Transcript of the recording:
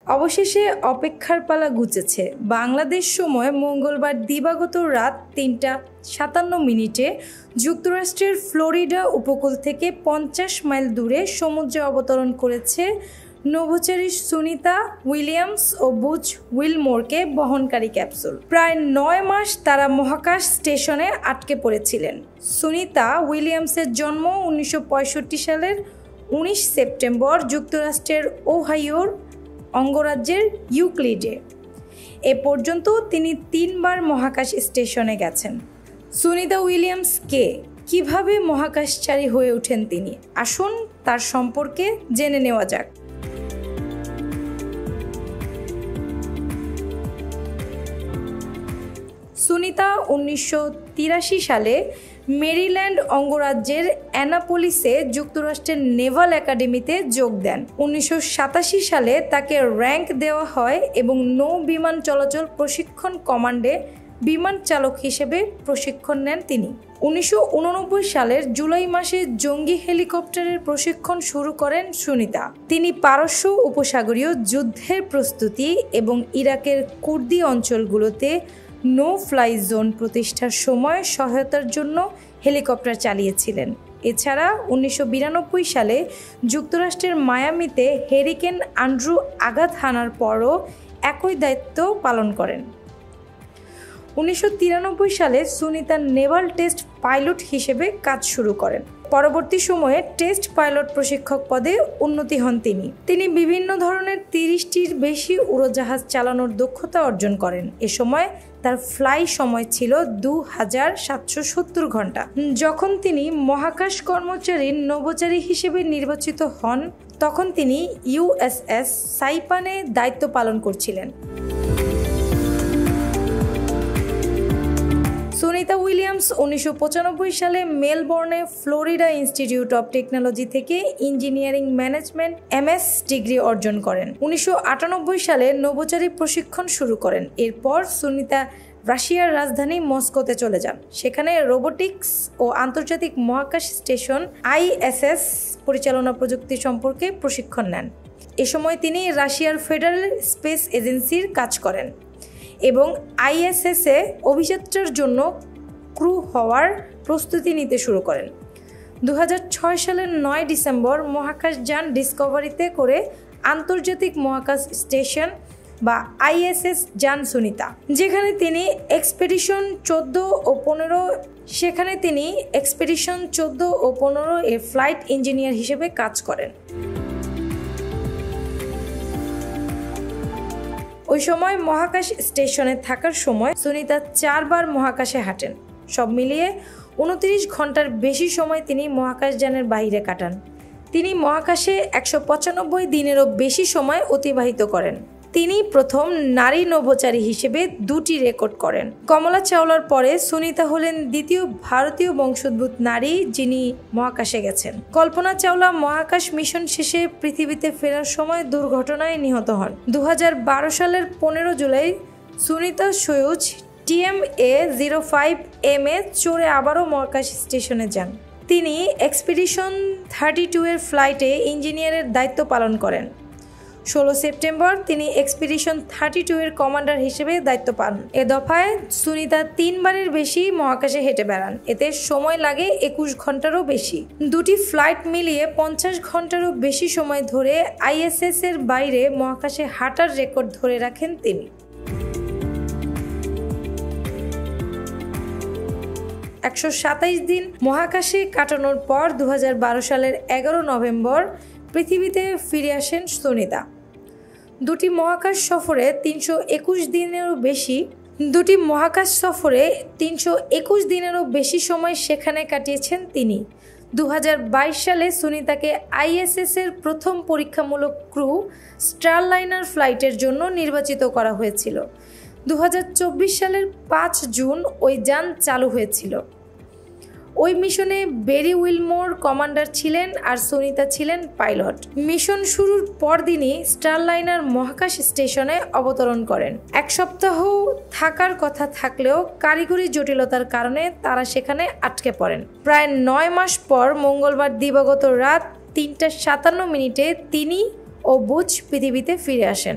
অবশেষে অপেক্ষার পালা ঘুচেছে। বাংলাদেশ সময় মঙ্গলবার দিবাগত রাত ৩:৫৭ যুক্তরাষ্ট্রের ফ্লোরিডা উপকূল থেকে ৫০ মাইল দূরে সমুদ্রে অবতরণ করেছে নভোচারী সুনিতা উইলিয়ামস ও বুচ উইলমোরকে বহনকারী ক্যাপসুল। প্রায় ৯ মাস তারা মহাকাশ স্টেশনে আটকে পড়েছিলেন। সুনিতা উইলিয়ামসের জন্ম ১৯৬৫ সালের ১৯ সেপ্টেম্বর যুক্তরাষ্ট্রের ওহাইওর অঙ্গরাজ্যের ইউক্লিডে। এ পর্যন্ত তিনি ৩ বার মহাকাশ স্টেশনে গেছেন। সুনিতা উইলিয়ামস কে, কিভাবে মহাকাশচারী হয়ে ওঠেন তিনি? আসুন তার সম্পর্কে জেনে নেওয়া যাক। সুনিতা ১৯৮৩ সালে মেরিল্যান্ড অঙ্গরাজ্যের অ্যানাপোলিসে যুক্তরাষ্ট্রের নেভাল একাডেমিতে যোগ দেন। ১৯৮৭ সালে তাকে র্যাঙ্ক দেওয়া হয় এবং নৌ বিমান চলাচল প্রশিক্ষণ কমান্ডে বিমান চালক হিসেবে প্রশিক্ষণ নেন তিনি। ১৯৮৯ সালের জুলাই মাসে জঙ্গি হেলিকপ্টারের প্রশিক্ষণ শুরু করেন সুনিতা। তিনি পারস্য উপসাগরীয় যুদ্ধের প্রস্তুতি এবং ইরাকের কুর্দি অঞ্চলগুলোতে নো ফ্লাই জোন প্রতিষ্ঠার সময় সহায়তার জন্য হেলিকপ্টার চালিয়েছিলেন। এছাড়া ১৯৯২ সালে যুক্তরাষ্ট্রের মায়ামিতে হ্যারিকেন অ্যান্ড্রু আঘাত হানার পরও একই দায়িত্ব পালন করেন। ১৯৯৩ সালে সুনিতা নেভাল টেস্ট পাইলট হিসেবে কাজ শুরু করেন। পরবর্তী সময়ে টেস্ট পাইলট প্রশিক্ষক পদে উন্নতি হন তিনি বিভিন্ন ধরনের ৩০টির বেশি উড়োজাহাজ চালানোর দক্ষতা অর্জন করেন। এ সময় তার ফ্লাই সময় ছিল ২৭৭০ ঘন্টা। যখন তিনি মহাকাশ কর্মচারীর নভোচারী হিসেবে নির্বাচিত হন, তখন তিনি ইউএসএস সাইপানে দায়িত্ব পালন করছিলেন। সুনিতা উইলিয়ামস ১৯৯৫ সালে মেলবোর্নে ফ্লোরিডা ইনস্টিটিউট অব টেকনোলজি থেকে ইঞ্জিনিয়ারিং ম্যানেজমেন্ট এমএস ডিগ্রি অর্জন করেন। ১৯৯৮ সালে নভোচারী প্রশিক্ষণ শুরু করেন। এরপর সুনিতা রাশিয়ার রাজধানী মস্কোতে চলে যান। সেখানে রোবোটিক্স ও আন্তর্জাতিক মহাকাশ স্টেশন আইএসএস পরিচালনা প্রযুক্তি সম্পর্কে প্রশিক্ষণ নেন। এ সময় তিনি রাশিয়ার ফেডারেল স্পেস এজেন্সির কাজ করেন এবং আইএসএসে অভিযাত্রার জন্য ক্রু হওয়ার প্রস্তুতি নিতে শুরু করেন। ২০০৬ সালের ৯ ডিসেম্বর মহাকাশযান ডিসকভারিতে করে আন্তর্জাতিক মহাকাশ স্টেশন বা আইএসএস যান সুনিতা, যেখানে তিনি এক্সপেডিশন ১৪ ও ১৫ এর ফ্লাইট ইঞ্জিনিয়ার হিসেবে কাজ করেন। ওই সময় মহাকাশ স্টেশনে থাকার সময় সুনিতা ৪ বার মহাকাশে হাঁটেন। সব মিলিয়ে ২৯ ঘন্টার বেশি সময় তিনি মহাকাশযানের বাইরে কাটান। তিনি মহাকাশে ১৯৫ দিনেরও বেশি সময় অতিবাহিত করেন। তিনি প্রথম নারী নভোচারী হিসেবে ২টি রেকর্ড করেন। কমলা চাওলার পরে সুনিতা হলেন দ্বিতীয় ভারতীয় বংশোদ্ভূত নারী যিনি মহাকাশে গেছেন। কল্পনা চাওলা মহাকাশ মিশন শেষে পৃথিবীতে ফেরার সময় দুর্ঘটনায় নিহত হন। ২০১২ সালের ১৫ জুলাই সুনিতা সোয়ুজ TMA-05M চড়ে আবারও মহাকাশ স্টেশনে যান। তিনি এক্সপেডিশন ৩২ এর ফ্লাইটে ইঞ্জিনিয়ারের দায়িত্ব পালন করেন। ১৬ সেপ্টেম্বর তিনি এক্সপেডিশন ৩২ এর কমান্ডার হিসেবে দায়িত্ব পান। এ দফায় সুনিতা ৩ বারের বেশি মহাকাশে হেঁটে বেড়ান। এতে সময় লাগে ২১ ঘন্টারও বেশি। দুটি ফ্লাইট মিলিয়ে ৫০ ঘন্টারও বেশি সময় ধরে আইএসএস এর বাইরে মহাকাশে হাঁটার রেকর্ড ধরে রাখেন তিনি। ১২৭ দিন মহাকাশে কাটানোর পর ২০১২ সালের ১১ নভেম্বর পৃথিবীতে ফিরে আসেন সুনিতা। দুটি মহাকাশ সফরে ৩২১ দিনেরও বেশি সময় সেখানে কাটিয়েছেন তিনি। ২০২২ সালে সুনিতাকে আইএসএস এর প্রথম পরীক্ষামূলক ক্রু স্টারলাইনার ফ্লাইটের জন্য নির্বাচিত করা হয়েছিল। ২০২৪ সালের ৫ জুন ওই যান চালু হয়েছিল। ওই মিশনে বেরি উইলমোর কমান্ডার ছিলেন আর সুনিতা ছিলেন পাইলট। মিশন শুরুর পরদিনই স্টারলাইনার মহাকাশ স্টেশনে অবতরণ করেন। ১ সপ্তাহ থাকার কথা থাকলেও কারিগরি জটিলতার কারণে তারা সেখানে আটকে পড়েন। প্রায় ৯ মাস পর মঙ্গলবার দিবাগত রাত ৩:৫৭ তিনি ও বুচ পৃথিবীতে ফিরে আসেন।